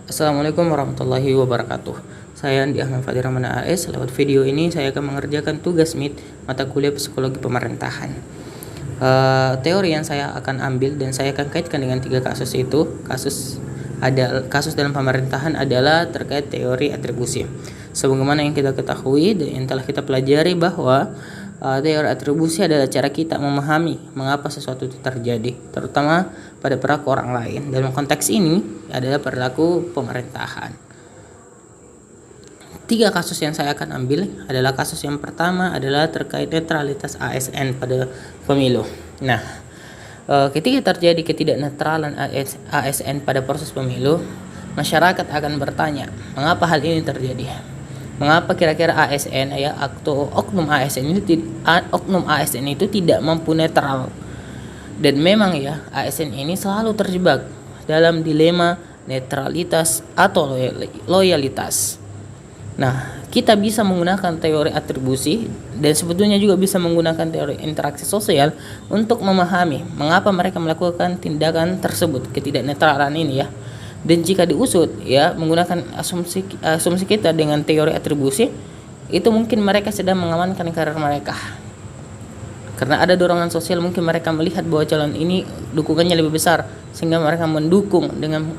Assalamualaikum warahmatullahi wabarakatuh. Saya Andi Ahmad Fadil Ramana AS. Lewat video ini saya akan mengerjakan tugas MIT mata kuliah Psikologi Pemerintahan. Teori yang saya akan ambil dan saya akan kaitkan dengan 3 kasus itu. Kasus dalam pemerintahan adalah terkait teori atribusi. Sebagaimana yang kita ketahui dan yang telah kita pelajari bahwa teori atribusi adalah cara kita memahami mengapa sesuatu itu terjadi, terutama pada perilaku orang lain. Dalam konteks ini adalah perilaku pemerintahan. 3 kasus yang saya akan ambil adalah kasus yang pertama adalah terkait netralitas ASN pada pemilu. Nah, ketika terjadi ketidaknetralan ASN pada proses pemilu, masyarakat akan bertanya, mengapa hal ini terjadi? Mengapa kira-kira oknum ASN itu tidak mampu netral? Dan memang ya, ASN ini selalu terjebak dalam dilema netralitas atau loyalitas. Nah, kita bisa menggunakan teori atribusi dan sebetulnya juga bisa menggunakan teori interaksi sosial untuk memahami mengapa mereka melakukan tindakan tersebut, ketidaknetralan ini ya. Dan jika diusut ya menggunakan asumsi kita dengan teori atribusi, itu mungkin mereka sedang mengamankan karir mereka. Karena ada dorongan sosial, mungkin mereka melihat bahwa calon ini dukungannya lebih besar sehingga mereka mendukung dengan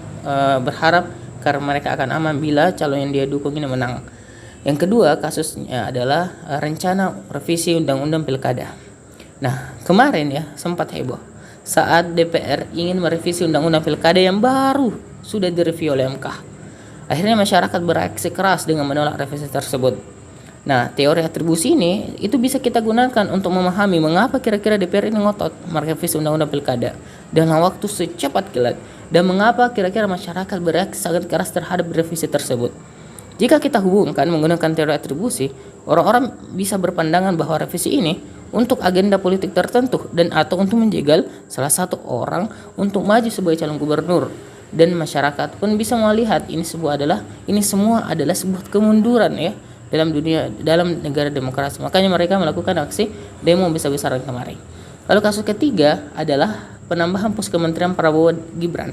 berharap karena mereka akan aman bila calon yang dia dukung ini menang. Yang kedua kasusnya adalah rencana revisi undang-undang pilkada. Nah, kemarin ya sempat heboh saat DPR ingin merevisi undang-undang pilkada yang baru sudah direview oleh MK. Akhirnya masyarakat bereaksi keras dengan menolak revisi tersebut. Nah, teori atribusi ini itu bisa kita gunakan untuk memahami mengapa kira-kira DPR ini ngotot merevisi undang-undang pilkada dalam waktu secepat kilat, dan mengapa kira-kira masyarakat bereaksi sangat keras terhadap revisi tersebut. Jika kita hubungkan menggunakan teori atribusi, orang-orang bisa berpandangan bahwa revisi ini untuk agenda politik tertentu dan atau untuk menjegal salah satu orang untuk maju sebagai calon gubernur. Dan masyarakat pun bisa melihat ini semua adalah sebuah kemunduran ya dalam negara demokrasi. Makanya mereka melakukan aksi demo besar-besaran kemarin. Lalu kasus ketiga adalah penambahan pos kementerian Prabowo Gibran.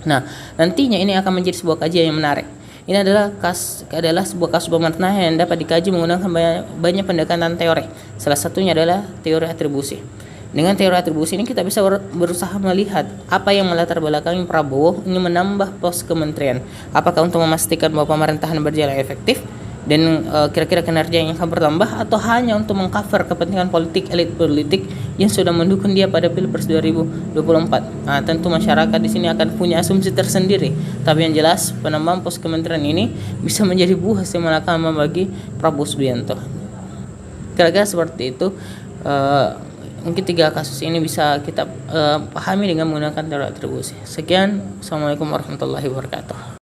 Nah, nantinya ini akan menjadi sebuah kajian yang menarik. Ini adalah sebuah kasus pemerintahan yang dapat dikaji menggunakan banyak pendekatan teori. Salah satunya adalah teori atribusi. Dengan teori atribusi ini kita bisa berusaha melihat apa yang melatar belakangi Prabowo ingin menambah pos kementerian. Apakah untuk memastikan bahwa pemerintahan berjalan efektif dan kira-kira kinerja yang akan bertambah, atau hanya untuk mengcover kepentingan politik elit politik yang sudah mendukung dia pada Pilpres 2024. Nah, tentu masyarakat di sini akan punya asumsi tersendiri. Tapi yang jelas penambahan pos kementerian ini bisa menjadi buah malakama bagi Prabowo Subianto. Kira-kira seperti itu. Mungkin 3 kasus ini bisa kita pahami dengan menggunakan teori atribusi. Sekian, assalamualaikum warahmatullahi wabarakatuh.